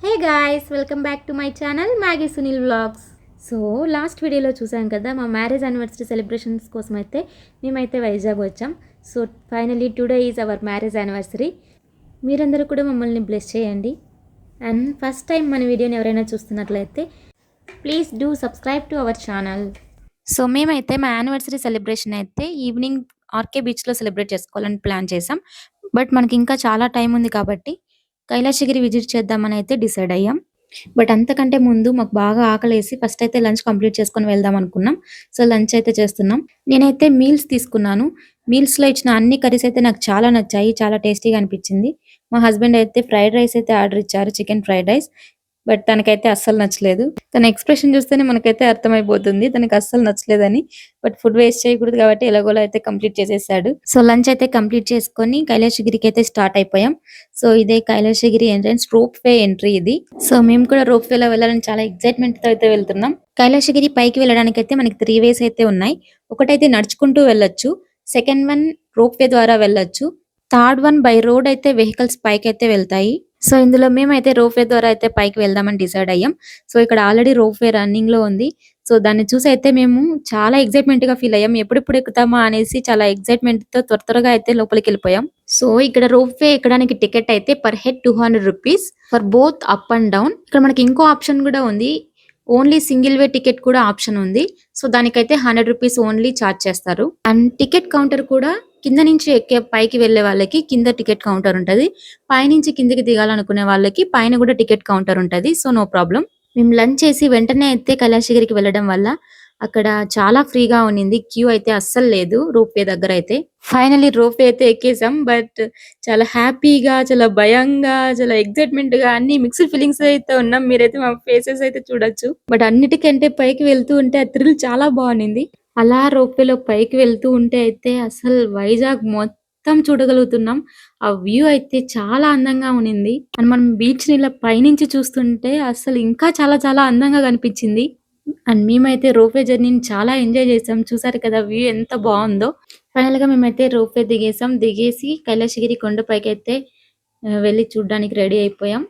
Hey guys, welcome back to my channel Maggi Sunil vlogs. So last వీడియోలో చూసాం కదా, మా మ్యారేజ్ యానివర్సరీ సెలబ్రేషన్స్ కోసం అయితే మేమైతే వైజాగ్ వచ్చాం. So finally today is our marriage anniversary. మీరందరూ కూడా మమ్మల్ని బ్లెస్ చేయండి. అండ్ ఫస్ట్ టైం మన వీడియోని ఎవరైనా చూస్తున్నట్లయితే please do subscribe to our channel. So మేమైతే మా యానివర్సరీ సెలబ్రేషన్ అయితే ఈవినింగ్ ఆర్కే బీచ్లో సెలబ్రేట్ చేసుకోవాలని ప్లాన్ చేసాం. బట్ మనకి ఇంకా చాలా టైం ఉంది కాబట్టి కైలాసగిరి విజిట్ చేద్దామని అయితే డిసైడ్ అయ్యాం. బట్ అంతకంటే ముందు మాకు బాగా ఆకలేసి ఫస్ట్ అయితే లంచ్ కంప్లీట్ చేసుకొని వెళ్దాం అనుకున్నాం. సో లంచ్ అయితే చేస్తున్నాం. నేనైతే మీల్స్ తీసుకున్నాను. మీల్స్లో ఇచ్చిన అన్ని కర్రీస్ అయితే నాకు చాలా నచ్చాయి, చాలా టేస్టీగా అనిపించింది. మా హస్బెండ్ అయితే ఫ్రైడ్ రైస్ అయితే ఆర్డర్ ఇచ్చారు, చికెన్ ఫ్రైడ్ రైస్. బట్ తనకైతే అస్సలు నచ్చలేదు. తన ఎక్స్ప్రెషన్ చూస్తేనే మనకైతే అర్థమైపోతుంది తనకి అస్సలు నచ్చలేదని. బట్ ఫుడ్ వేస్ట్ చేయకూడదు కాబట్టి ఎలాగోలా అయితే కంప్లీట్ చేసేసాడు. సో లంచ్ అయితే కంప్లీట్ చేసుకొని కైలాసగిరికి అయితే స్టార్ట్ అయిపోయాం. సో ఇదే Kailasagiri entrance, rope way entry ఇది. సో మేము కూడా రోప్ వేలో వెళ్ళాలని చాలా ఎక్సైట్మెంట్ తో అయితే వెళ్తున్నాం. కైలాసగిరి పైకి వెళ్ళడానికి అయితే మనకి 3 వేస్ అయితే ఉన్నాయి. ఒకటైతే నడుచుకుంటూ వెళ్ళొచ్చు, సెకండ్ వన్ రోప్ వే ద్వారా వెళ్ళొచ్చు, థర్డ్ వన్ బై రోడ్ అయితే వెహికల్స్ పైకి అయితే వెళ్తాయి. సో ఇందులో మేమైతే రోప్ వే ద్వారా అయితే పైకి వెళ్దామని డిసైడ్ అయ్యాం. సో ఇక్కడ ఆల్రెడీ రోప్ వే రన్నింగ్ లో ఉంది. సో దాన్ని చూసి అయితే మేము చాలా ఎక్సైట్మెంట్ గా ఫీల్ అయ్యాం. ఎప్పుడెప్పుడు ఎక్కుతామా అనేసి చాలా ఎక్సైట్మెంట్ తో త్వరగా అయితే లోపలికి వెళ్ళిపోయాం. సో ఇక్కడ రోప్ వే ఎక్కడానికి టికెట్ అయితే per head 200 rupees for both up and down. ఇక్కడ మనకి ఇంకో ఆప్షన్ కూడా ఉంది, ఓన్లీ సింగిల్ వే టికెట్ కూడా ఆప్షన్ ఉంది. సో దానికైతే 100 రూపీస్ ఓన్లీ ఛార్జ్ చేస్తారు. అండ్ టికెట్ కౌంటర్ కూడా కింద నుంచి ఎక్కే పైకి వెళ్లే వాళ్ళకి కింద టికెట్ కౌంటర్ ఉంటది, పైనుంచి కిందకి దిగాలనుకునే వాళ్ళకి పైన కూడా టికెట్ కౌంటర్ ఉంటది. So no problem. మేము లంచ్ చేసి వెంటనే అయితే కైలాసగిరికి వెళ్ళడం వల్ల అక్కడ చాలా ఫ్రీగా ఉన్నింది. క్యూ అయితే అస్సలు లేదు రోప్ వే దగ్గర అయితే. ఫైనలీ రోప్ వే అయితే ఎక్కేసాం. బట్ చాలా హ్యాపీగా, చాలా భయంగా, చాలా ఎక్సైట్మెంట్ గా అన్ని మిక్స్డ్ ఫీలింగ్స్ అయితే ఉన్నాం. మీరైతే మా ఫేసెస్ అయితే చూడొచ్చు. బట్ అన్నిటికంటే పైకి వెళ్తూ ఉంటే ఆ థ్రిల్ చాలా బాగుంది. అలా రోప్ వేలో పైకి వెళ్తూ ఉంటే అయితే అసలు వైజాగ్ మొత్తం చూడగలుగుతున్నాం. ఆ వ్యూ అయితే చాలా అందంగా ఉన్నింది. అండ్ మనం బీచ్ ని ఇలా పైనుంచి చూస్తుంటే అసలు ఇంకా చాలా చాలా అందంగా కనిపించింది. అండ్ మేమైతే రోప్ వే జర్నీని చాలా ఎంజాయ్ చేసాం. చూసారు కదా వ్యూ ఎంత బాగుందో. ఫైనల్ గా మేమైతే రోప్ వే దిగేసాం. దిగేసి కైలాసగిరి కొండపైకి అయితే వెళ్ళి చూడడానికి రెడీ అయిపోయాం.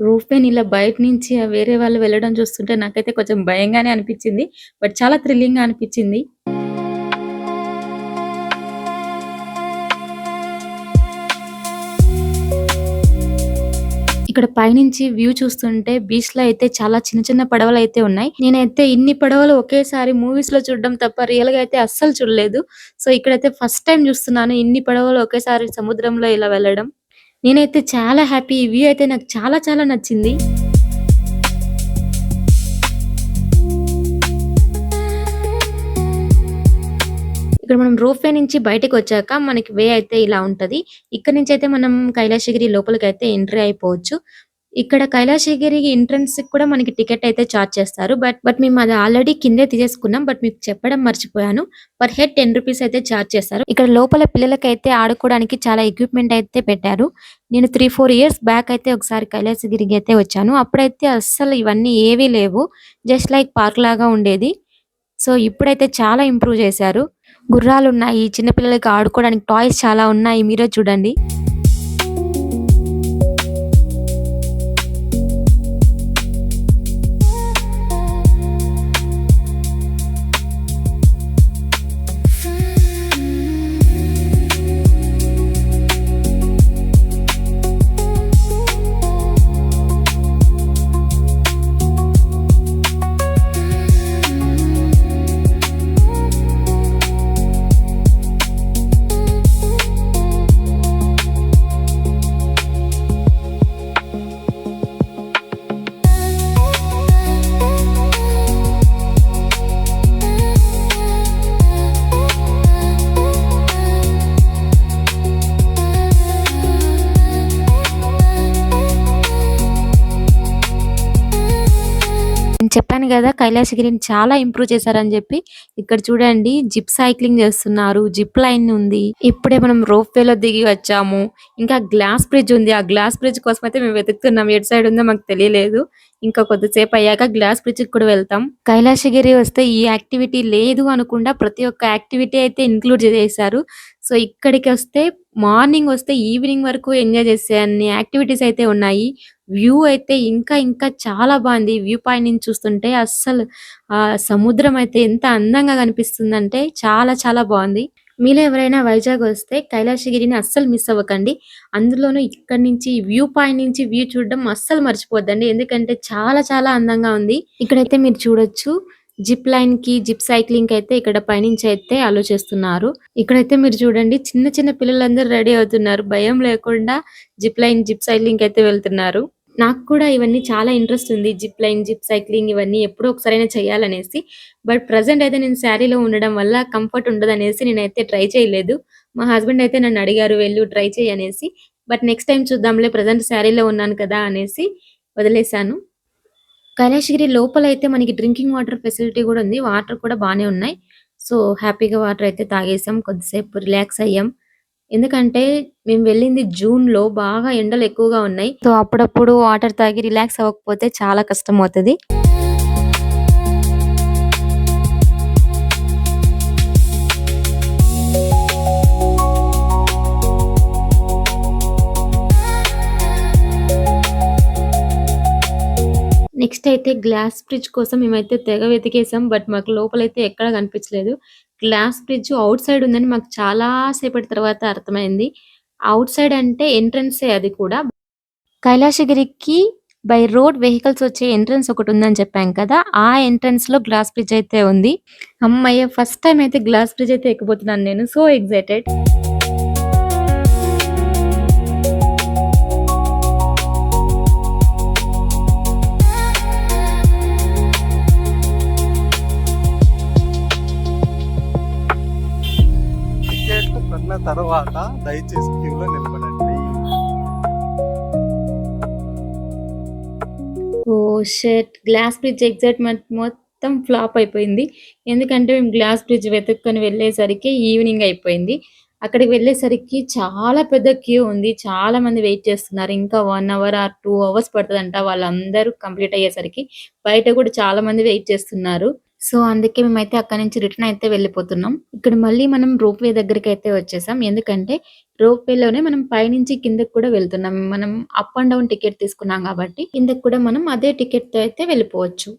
రూఫ్ పైన ఇలా బయట నుంచి వేరే వాళ్ళు వెళ్ళడం చూస్తుంటే నాకైతే కొంచెం భయంగానే అనిపించింది. బట్ చాలా థ్రిల్లింగ్ గా అనిపించింది. ఇక్కడ పైనుంచి వ్యూ చూస్తుంటే బీచ్ లో అయితే చాలా చిన్న చిన్న పడవలు అయితే ఉన్నాయి. నేనైతే ఇన్ని పడవలు ఒకేసారి మూవీస్ లో చూడడం తప్ప రియల్ గా అయితే అస్సలు చూడలేదు. సో ఇక్కడైతే ఫస్ట్ టైం చూస్తున్నాను ఇన్ని పడవలు ఒకేసారి సముద్రంలో ఇలా వెళ్ళడం. నేనైతే చాలా హ్యాపీ. ఈ వ్యూ అయితే నాకు చాలా చాలా నచ్చింది. ఇక్కడ మనం రోప్ వే నుంచి బయటకు వచ్చాక మనకి వే అయితే ఇలా ఉంటది. ఇక్కడ నుంచి అయితే మనం కైలాసగిరి లోపలికి అయితే ఎంట్రీ అయిపోవచ్చు. ఇక్కడ కైలాసగిరి ఎంట్రన్స్ కూడా మనకి టికెట్ అయితే ఛార్జ్ చేస్తారు. బట్ మేము అది ఆల్రెడీ కిందే తీసేసుకున్నాం. బట్ మీకు చెప్పడం మర్చిపోయాను, పర్ హెడ్ 10 రూపీస్ అయితే ఛార్జ్ చేస్తారు. ఇక్కడ లోపల పిల్లలకి అయితే ఆడుకోవడానికి చాలా ఎక్విప్మెంట్ అయితే పెట్టారు. నేను 3-4 ఇయర్స్ బ్యాక్ అయితే ఒకసారి కైలాసగిరికి అయితే వచ్చాను. అప్పుడైతే అస్సలు ఇవన్నీ ఏవీ లేవు, జస్ట్ లైక్ పార్క్ లాగా ఉండేది. సో ఇప్పుడైతే చాలా ఇంప్రూవ్ చేశారు. గుర్రాలు ఉన్నాయి, చిన్నపిల్లలకి ఆడుకోవడానికి టాయ్స్ చాలా ఉన్నాయి, మీరే చూడండి. చెప్పాను కదా కైలాసగిరిని చాలా ఇంప్రూవ్ చేశారని చెప్పి. ఇక్కడ చూడండి జిప్ సైక్లింగ్ చేస్తున్నారు. జిప్ లైన్ ఉంది. ఇప్పుడే మనం రోప్ వేలో దిగి వచ్చాము. ఇంకా గ్లాస్ బ్రిడ్జ్ ఉంది. ఆ గ్లాస్ బ్రిడ్జ్ కోసం అయితే మేము వెతుకుతున్నాం. ఎటు సైడ్ ఉందో మాకు తెలియలేదు. ఇంకా కొద్దిసేపు అయ్యాక గ్లాస్ బ్రిడ్జ్ కూడా వెళ్తాం. కైలాసగిరి వస్తే ఈ యాక్టివిటీ లేదు అనకుండా ప్రతి ఒక్క యాక్టివిటీ అయితే ఇంక్లూడ్ చేశారు. సో ఇక్కడికి వస్తే మార్నింగ్ వస్తే ఈవినింగ్ వరకు ఎంజాయ్ చేసే అన్ని యాక్టివిటీస్ అయితే ఉన్నాయి. వ్యూ అయితే ఇంకా చాలా బాగుంది. వ్యూ పాయింట్ నుంచి చూస్తుంటే అస్సలు సముద్రం అయితే ఎంత అందంగా కనిపిస్తుందంటే చాలా బాగుంది. మీలో ఎవరైనా వైజాగ్ వస్తే కైలాసగిరిని అస్సలు మిస్ అవ్వకండి. అందులోనూ ఇక్కడి నుంచి వ్యూ పాయింట్ నుంచి వ్యూ చూడడం అస్సలు మర్చిపోద్దండి. ఎందుకంటే చాలా అందంగా ఉంది. ఇక్కడైతే మీరు చూడొచ్చు జిప్ లైన్ కి జిప్ సైక్లింగ్ కి అయితే ఇక్కడ పైనుంచి అయితే అలో చేస్తున్నారు. ఇక్కడైతే మీరు చూడండి చిన్న పిల్లలందరూ రెడీ అవుతున్నారు. భయం లేకుండా జిప్ లైన్ జిప్ సైక్లింగ్ అయితే వెళ్తున్నారు. నాకు కూడా ఇవన్నీ చాలా ఇంట్రెస్ట్ ఉంది. జిప్ లైన్, జిప్ సైక్లింగ్ ఇవన్నీ ఎప్పుడో ఒకసారైనా చేయాలనేసి. బట్ ప్రెజెంట్ అయితే నేను శారీలో ఉండడం వల్ల కంఫర్ట్ ఉండదనేసి నేనైతే ట్రై చేయలేదు. మా హస్బెండ్ అయితే నన్ను అడిగారు వెళ్ళు ట్రై చెయ్యి అనేసి. బట్ నెక్స్ట్ టైమ్ చూద్దాంలే ప్రెజెంట్ శారీలో ఉన్నాను కదా అనేసి వదిలేశాను. కైలాసగిరి లోపలైతే మనకి డ్రింకింగ్ వాటర్ ఫెసిలిటీ కూడా ఉంది. వాటర్ కూడా బానే ఉన్నాయి. సో హ్యాపీగా వాటర్ అయితే తాగేసాం. కొద్దిసేపు రిలాక్స్ అయ్యాం. ఎందుకంటే మేము వెళ్ళింది జూన్‌లో బాగా ఎండలు ఎక్కువగా ఉన్నాయి. సో అప్పుడప్పుడు వాటర్ తాగి రిలాక్స్ అవ్వకపోతే చాలా కష్టమవుతది. నెక్స్ట్ అయితే గ్లాస్ బ్రిడ్జ్ కోసం మేమైతే తెగ వెతికేసాం. బట్ మాకు లోపలైతే ఎక్కడ కనిపించలేదు. గ్లాస్ బ్రిడ్జ్ ఔట్ సైడ్ ఉందని మాకు చాలా సేపటి తర్వాత అర్థమైంది. ఔట్ సైడ్ అంటే ఎంట్రన్సే అది కూడా. కైలాసగిరికి బై రోడ్ వెహికల్స్ వచ్చే ఎంట్రన్స్ ఒకటి ఉందని చెప్పాం కదా! ఆ ఎంట్రన్స్ లో గ్లాస్ బ్రిడ్జ్ అయితే ఉంది. హమ్మయ్య! ఫస్ట్ టైమ్ అయితే గ్లాస్ బ్రిడ్జ్ అయితే ఎక్కబోతున్నాను నేను. So excited. టికెట్ కొన్న తర్వాత దయచేసి క్యూలో నిలబడండి. ఓహ్ షిట్! గ్లాస్ బ్రిడ్జ్ ఎక్సైట్‌మెంట్ మొత్తం ఫ్లాప్ అయిపోయింది. ఎందుకంటే మేము గ్లాస్ బ్రిడ్జ్ వెతుక్కొని వెళ్ళేసరికి ఈవినింగ్ అయిపోయింది. అక్కడికి వెళ్ళేసరికి చాలా పెద్ద క్యూ ఉంది. చాలా మంది వెయిట్ చేస్తున్నారు. ఇంకా 1 అవర్ ఆర్ 2 అవర్స్ పడతదంట వాళ్ళందరూ కంప్లీట్ అయ్యేసరికి. బయట కూడా చాలా మంది వెయిట్ చేస్తున్నారు. సో అందుకే మేమైతే అక్కడి నుంచి రిటర్న్ అయితే వెళ్ళిపోతున్నాం. ఇక్కడ మళ్ళీ మనం రోప్ వే దగ్గరికైతే వచ్చేసాం. ఎందుకంటే రోప్ వేలోనే మనం పైనుంచి కిందకి కూడా వెళ్తున్నాం. మనం అప్ అండ్ డౌన్ టికెట్ తీసుకున్నాం కాబట్టి కిందకి కూడా మనం అదే టికెట్‌తో అయితే వెళ్ళిపోవచ్చు.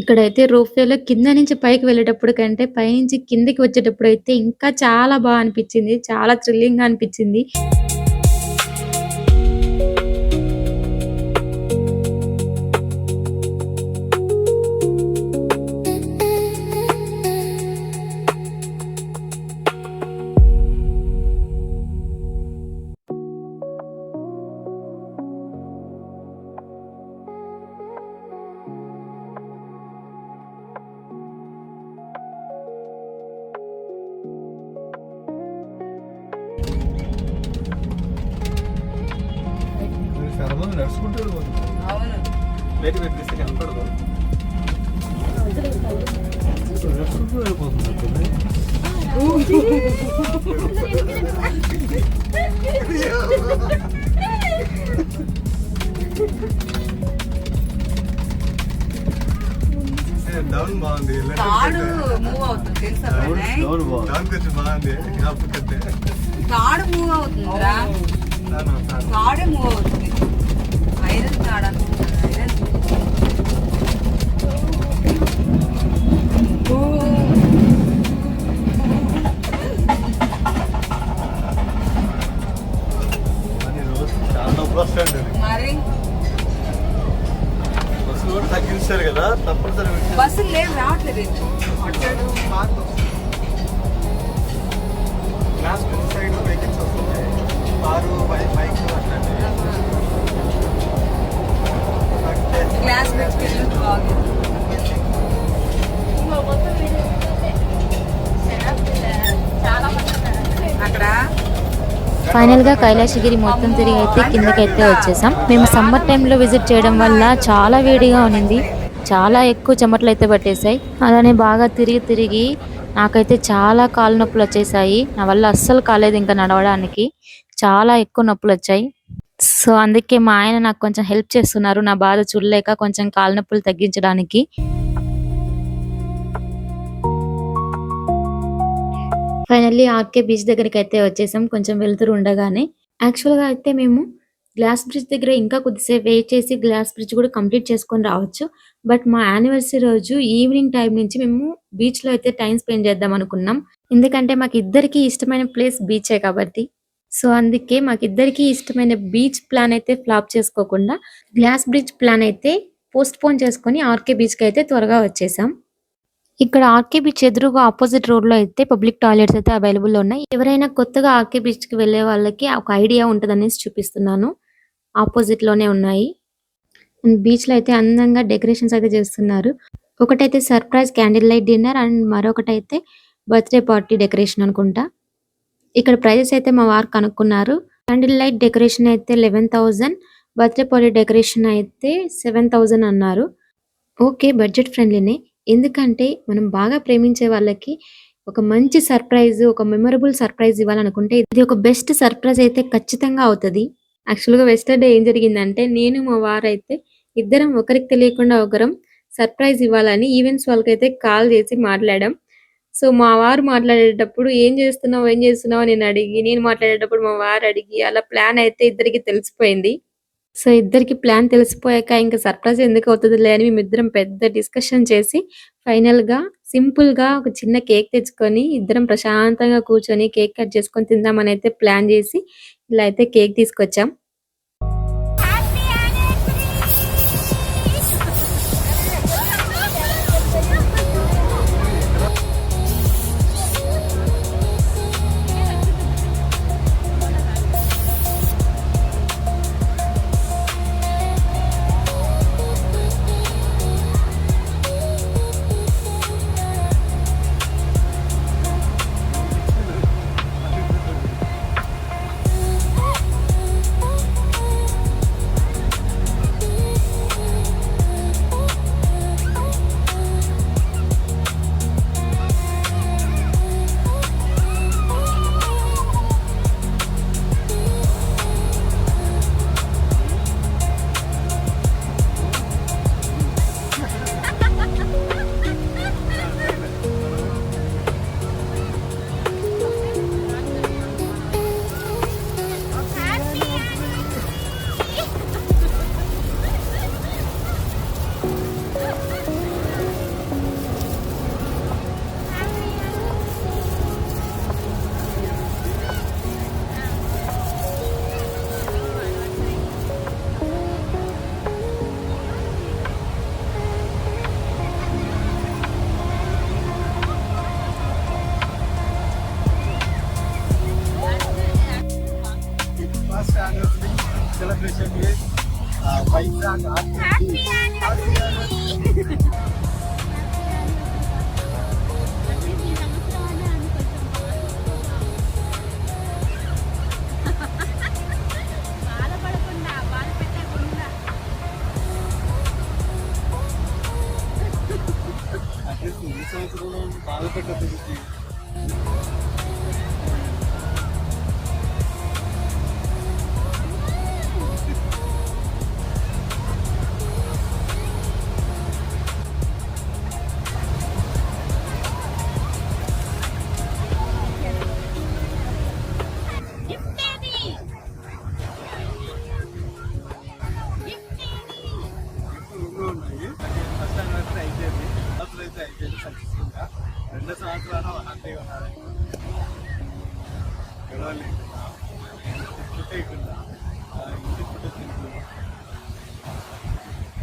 ఇక్కడైతే రోప్ వేలో కింద నుంచి పైకి వెళ్ళేటప్పుడు కంటే పైనుంచి కిందకి వచ్చేటప్పుడు అయితే ఇంకా చాలా అనిపించింది. చాలా థ్రిల్లింగ్‌గా అనిపించింది. చాలా మంది నడుచుకుంటూ వెళ్ళిపోతున్నారు. ప్లేట్ పెట్టేస్తే కనపడదు. నడుచుకుంటూ వెళ్ళిపోతున్నారు కదా. డౌన్ బాగుంది. తాడు మూవ్ అవుతుంది తెలుసా ప్రణయ్? డౌన్ కొంచెం బాగుంది. కాకపోతే తాడు మూవ్ అవుతుందిరా. తాడే మూవ్ అవుతుంది. ఐరన్ తాడు అనుకుంటున్నా. ఐరన్ అని రోజు చాలా నొప్పి వస్తుంది. మరి బస్సులు కూడా తగ్గించారు కదా తప్పనిసరి. బస్సులు లేవు రావట్లేదు. గ్లాస్ సైడ్ వెహికల్స్ వస్తున్నాయి. కారు బైక్ అట్లాంటివి. ఫైనల్ గా కైలాసగిరి మొత్తం తిరిగి అయితే కిందకైతే వచ్చేసాం. మేము సమ్మర్ టైంలో విజిట్ చేయడం వల్ల చాలా వేడిగా ఉన్నింది, చాలా ఎక్కువ చెమటలు అయితే పట్టేశాయి. అలానే బాగా తిరిగి తిరిగి నాకైతే చాలా కాళ్ళ నొప్పులు వచ్చేసాయి. నా వల్ల అస్సలు కాలేదు ఇంకా నడవడానికి, చాలా ఎక్కువ నొప్పులు వచ్చాయి. సో అందుకే మా ఆయన నాకు కొంచెం హెల్ప్ చేస్తున్నారు నా బాధ చూడలేక కొంచెం కాళ్ళ నొప్పులు తగ్గించడానికి. ఫైనల్లీ ఆర్కే బీచ్ దగ్గరికి అయితే వచ్చేసాం కొంచెం వెళ్తురు ఉండగానే. యాక్చువల్గా అయితే మేము గ్లాస్ బ్రిడ్జ్ దగ్గర ఇంకా కొద్దిసేపు వెయిట్ చేసి గ్లాస్ బ్రిడ్జ్ కూడా కంప్లీట్ చేసుకొని రావచ్చు. బట్ మా యానివర్సరీ రోజు ఈవినింగ్ టైం నుంచి మేము బీచ్లో అయితే టైం స్పెండ్ చేద్దాం అనుకున్నాం. ఎందుకంటే మాకు ఇద్దరికి ఇష్టమైన ప్లేస్ బీచే కాబట్టి. సో అందుకే మాకు ఇద్దరికి ఇష్టమైన బీచ్ ప్లాన్ అయితే ఫ్లాప్ చేసుకోకుండా గ్లాస్ బ్రిడ్జ్ ప్లాన్ అయితే పోస్ట్ పోన్ చేసుకొని ఆర్కే బీచ్కి అయితే త్వరగా వచ్చేసాం. ఇక్కడ ఆర్కే బీచ్ ఎదురుగా ఆపోజిట్ రోడ్ లో అయితే పబ్లిక్ టాయిలెట్స్ అయితే అవైలబుల్ ఉన్నాయి. ఎవరైనా కొత్తగా ఆర్కే బీచ్ కి వెళ్లే వాళ్ళకి ఒక ఐడియా ఉంటదనేసి చూపిస్తున్నాను. ఆపోజిట్ లోనే ఉన్నాయి. బీచ్ లో అయితే అందంగా డెకరేషన్స్ అయితే చేస్తున్నారు. ఒకటైతే surprise candle light dinner and మరొకటైతే బర్త్డే పార్టీ డెకరేషన్ అనుకుంటా. ఇక్కడ ప్రైజెస్ అయితే మా వారు కనుక్కున్నారు. క్యాండిల్ లైట్ డెకరేషన్ అయితే 11,000, బర్త్డే పార్టీ డెకరేషన్ అయితే 7,000 అన్నారు. ఓకే, బడ్జెట్ ఫ్రెండ్లీనే. ఎందుకంటే మనం బాగా ప్రేమించే వాళ్ళకి ఒక మంచి సర్ప్రైజ్, ఒక మెమరబుల్ సర్ప్రైజ్ ఇవ్వాలనుకుంటే ఇది ఒక బెస్ట్ సర్ప్రైజ్ అయితే ఖచ్చితంగా అవుతుంది. యాక్చువల్గా వెస్టర్డే ఏం జరిగిందంటే నేను మా వారైతే ఇద్దరం ఒకరికి తెలియకుండా ఒకరం సర్ప్రైజ్ ఇవ్వాలని ఈవెంట్స్ వాళ్ళకైతే కాల్ చేసి మాట్లాడాం. సో మా వారు మాట్లాడేటప్పుడు ఏం చేస్తున్నావు నేను అడిగి, నేను మాట్లాడేటప్పుడు మా వారు అడిగి, అలా ప్లాన్ అయితే ఇద్దరికి తెలిసిపోయింది. సో ఇద్దరికి ప్లాన్ తెలిసిపోయాక ఇంకా సర్ప్రైజ్ ఎందుకు అవుతుందిలే అని మేమిద్దరం పెద్ద డిస్కషన్ చేసి ఫైనల్ గా సింపుల్ గా ఒక చిన్న కేక్ తెచ్చుకొని ఇద్దరం ప్రశాంతంగా కూర్చొని కేక్ కట్ చేసుకొని తిందామని అయితే ప్లాన్ చేసి ఇలా అయితే కేక్ తీసుకొచ్చాం. celebration is Vizag Happy anniversary!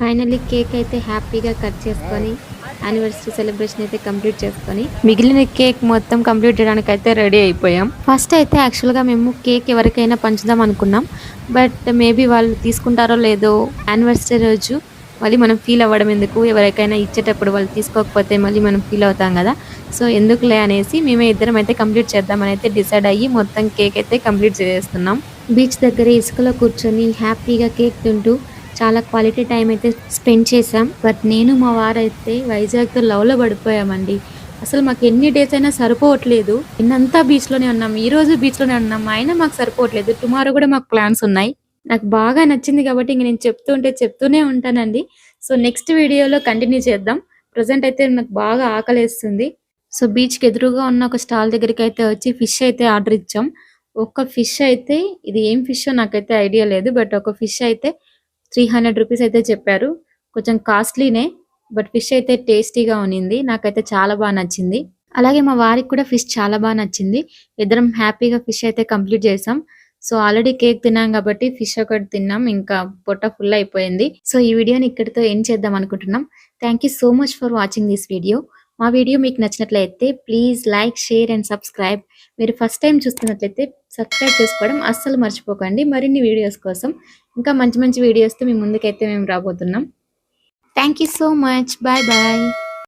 Finally cake అయితే హ్యాపీగా కట్ చేసుకొని యానివర్సరీ సెలబ్రేషన్ అయితే కంప్లీట్ చేసుకొని మిగిలిన కేక్ మొత్తం కంప్లీట్ చేయడానికి అయితే రెడీ అయిపోయాం. ఫస్ట్ అయితే యాక్చువల్గా మేము కేక్ ఎవరికైనా పంచుదాం అనుకున్నాం. బట్ మేబీ వాళ్ళు తీసుకుంటారో లేదో, యానివర్సరీ రోజు మళ్ళీ మనం ఫీల్ అవ్వడం ఎందుకు, ఎవరికైనా ఇచ్చేటప్పుడు వాళ్ళు తీసుకోకపోతే మళ్ళీ మనం ఫీల్ అవుతాం కదా. సో ఎందుకులే అనేసి మేమే ఇద్దరం అయితే కంప్లీట్ చేద్దామని అయితే డిసైడ్ అయ్యి మొత్తం కేక్ అయితే కంప్లీట్ చేసేస్తున్నాం. బీచ్ దగ్గర ఇసుకలో కూర్చొని హ్యాపీగా కేక్ తింటూ చాలా క్వాలిటీ టైం అయితే స్పెండ్ చేసాం. బట్ నేను మా వారైతే వైజాగ్తో లవ్లో పడిపోయామండి. అసలు మాకు ఎన్ని డేస్ అయినా సరిపోవట్లేదు. నిన్నంతా బీచ్లోనే ఉన్నాం, ఈ రోజు బీచ్లోనే ఉన్నాం, అయినా మాకు సరిపోవట్లేదు. టుమారో కూడా మాకు ప్లాన్స్ ఉన్నాయి. నాకు బాగా నచ్చింది కాబట్టి ఇంక నేను చెప్తూనే ఉంటానండి. సో నెక్స్ట్ వీడియోలో కంటిన్యూ చేద్దాం. ప్రజెంట్ అయితే నాకు బాగా ఆకలేస్తుంది. సో బీచ్కి ఎదురుగా ఉన్న ఒక స్టాల్ దగ్గరికి అయితే వచ్చి ఫిష్ అయితే ఆర్డర్ ఇచ్చాం. ఒక ఫిష్ అయితే, ఇది ఏం ఫిషో నాకైతే ఐడియా లేదు, బట్ ఒక ఫిష్ అయితే 300 రూపీస్ అయితే చెప్పారు. కొంచెం కాస్ట్లీనే, బట్ ఫిష్ అయితే టేస్టీగా ఉన్నింది. నాకైతే చాలా బాగా నచ్చింది. అలాగే మా వారికి కూడా ఫిష్ చాలా బాగా నచ్చింది. ఇద్దరం హ్యాపీగా ఫిష్ అయితే కంప్లీట్ చేసాం. సో ఆల్రెడీ కేక్ తిన్నాం కాబట్టి ఫిష్ ఒకటి తిన్నాం. ఇంకా పొట్ట ఫుల్ అయిపోయింది. సో ఈ వీడియోని ఇక్కడితో ఎండ్ చేద్దాం అనుకుంటున్నాం. Thank you so much for watching this video. మా వీడియో మీకు నచ్చినట్లయితే please like, share and subscribe. మీరు ఫస్ట్ టైం చూస్తున్నట్లయితే సబ్స్క్రైబ్ చేసుకోవడం అస్సలు మర్చిపోకండి. మరిన్ని వీడియోస్ కోసం, ఇంకా మంచి మంచి వీడియోస్తో మీ ముందుకైతే మేము రాబోతున్నాం. Thank you so much. Bye bye.